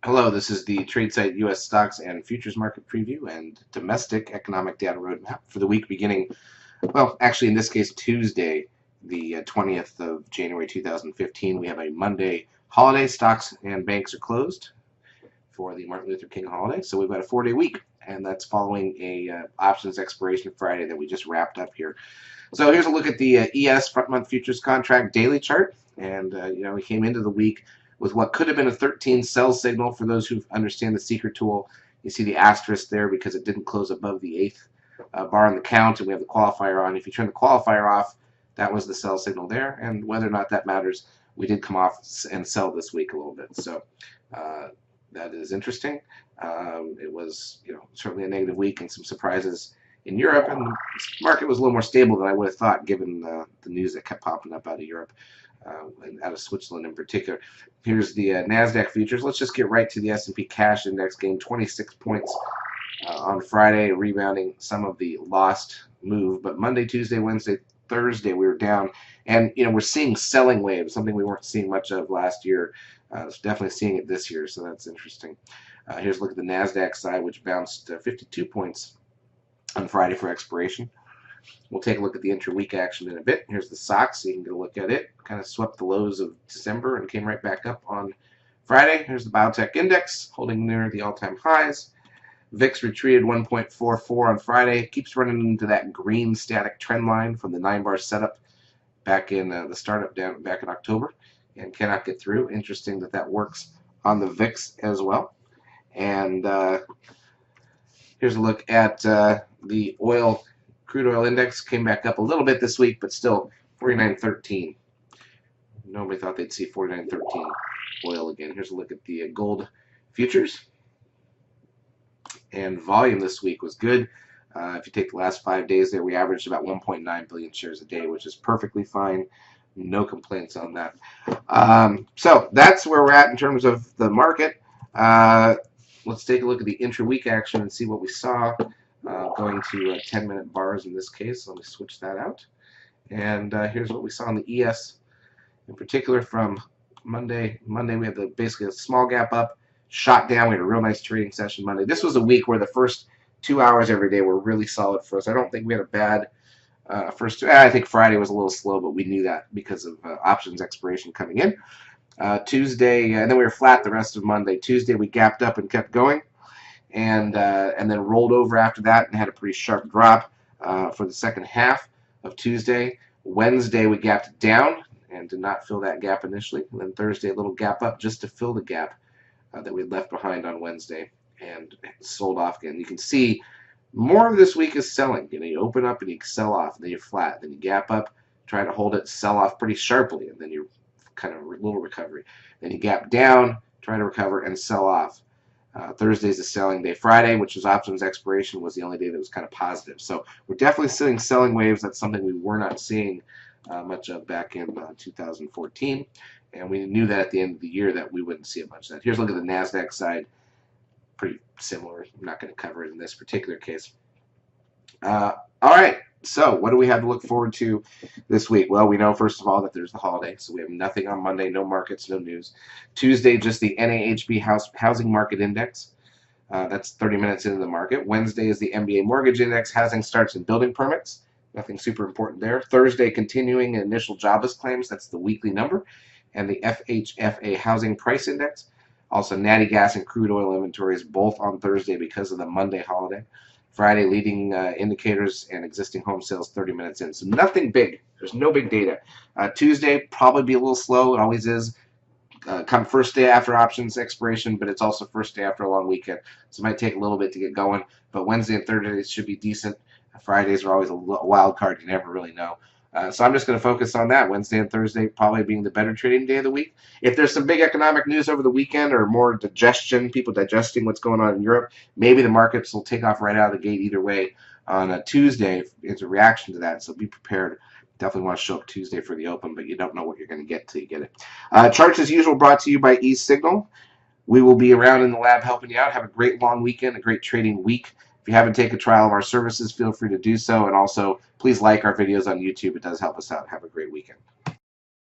Hello, this is the tradesight U.S. stocks and futures market preview and domestic economic data roadmap for the week beginning, well, actually in this case Tuesday, the 20th of January 2015. We have a Monday holiday. Stocks and banks are closed for the Martin Luther King holiday, so we've got a 4-day week, and that's following a options expiration Friday that we just wrapped up here. So here's a look at the ES front month futures contract daily chart, and we came into the week with what could have been a 13 sell signal. For those who understand the secret tool, you see the asterisk there because it didn't close above the 8th bar on the count, and we have the qualifier on. If you turn the qualifier off, that was the sell signal there, and whether or not that matters, we did come off and sell this week a little bit. So that is interesting. It was certainly a negative week and some surprises in Europe, and the market was a little more stable than I would have thought given the news that kept popping up out of Europe. And out of Switzerland in particular. Here's the Nasdaq futures. Let's just get right to the S&P cash index. Gained 26 points on Friday, rebounding some of the lost move. But Monday, Tuesday, Wednesday, Thursday, we were down. And we're seeing selling waves, something we weren't seeing much of last year. Definitely seeing it this year, so that's interesting. Here's a look at the Nasdaq side, which bounced 52 points on Friday for expiration. We'll take a look at the intra-week action in a bit. Here's the SOX, so you can get a look at it. Kind of swept the lows of December and came right back up on Friday. Here's the Biotech Index, holding near the all-time highs. VIX retreated 1.44 on Friday. It keeps running into that green static trend line from the 9-bar setup back in the startup down back in October, and cannot get through. Interesting that works on the VIX as well. And here's a look at the crude oil index. Came back up a little bit this week, but still 49.13. Nobody thought they'd see 49.13 oil again. Here's a look at the gold futures. And volume this week was good. If you take the last 5 days there, we averaged about 1.9 billion shares a day, which is perfectly fine. No complaints on that. So that's where we're at in terms of the market. Let's take a look at the intra-week action and see what we saw. Going to 10-minute bars in this case. Let me switch that out. And here's what we saw on the ES, in particular from Monday. Monday we had basically a small gap up, shot down. We had a real nice trading session Monday. This was a week where the first 2 hours every day were really solid for us. I don't think we had a bad first two. I think Friday was a little slow, but we knew that because of options expiration coming in. Tuesday, and then we were flat the rest of Monday. Tuesday we gapped up and kept going. And then rolled over after that and had a pretty sharp drop for the second half of Tuesday. Wednesday we gapped down and did not fill that gap initially. And then Thursday a little gap up just to fill the gap that we left behind on Wednesday, and sold off again. You can see more of this week is selling. You open up and you sell off, and then you're flat, then you gap up, try to hold it, sell off pretty sharply, and then you're kind of a little recovery. Then you gap down, try to recover, and sell off. Thursday's a selling day. Friday, which was options expiration, was the only day that was kind of positive. So we're definitely seeing selling waves. That's something we were not seeing much of back in 2014. And we knew that at the end of the year that we wouldn't see much of that. Here's a look at the Nasdaq side. Pretty similar. I'm not going to cover it in this particular case. All right. So what do we have to look forward to this week? Well, we know, first of all, that there's the holiday, so we have nothing on Monday, no markets, no news. Tuesday, just the NAHB Housing Market Index. That's 30 minutes into the market. Wednesday is the MBA Mortgage Index, housing starts and building permits. Nothing super important there. Thursday, continuing initial jobless claims. That's the weekly number. And the FHFA Housing Price Index. Also, natty gas and crude oil inventories, both on Thursday because of the Monday holiday. Friday, leading indicators and existing home sales 30 minutes in. So nothing big. There's no big data. Tuesday, probably be a little slow. It always is. Come first day after options expiration, but it's also first day after a long weekend. So it might take a little bit to get going. But Wednesday and Thursday should be decent. Fridays are always a wild card. You never really know. So I'm just going to focus on that. Wednesday and Thursday probably being the better trading day of the week. If there's some big economic news over the weekend or more digestion, people digesting what's going on in Europe, maybe the markets will take off right out of the gate either way on a Tuesday as a reaction to that. So be prepared. Definitely want to show up Tuesday for the open, but you don't know what you're going to get till you get it. Charts as usual brought to you by eSignal. We will be around in the lab helping you out. Have a great long weekend, a great trading week. If you haven't taken a trial of our services, feel free to do so. And also, please like our videos on YouTube. It does help us out. Have a great weekend.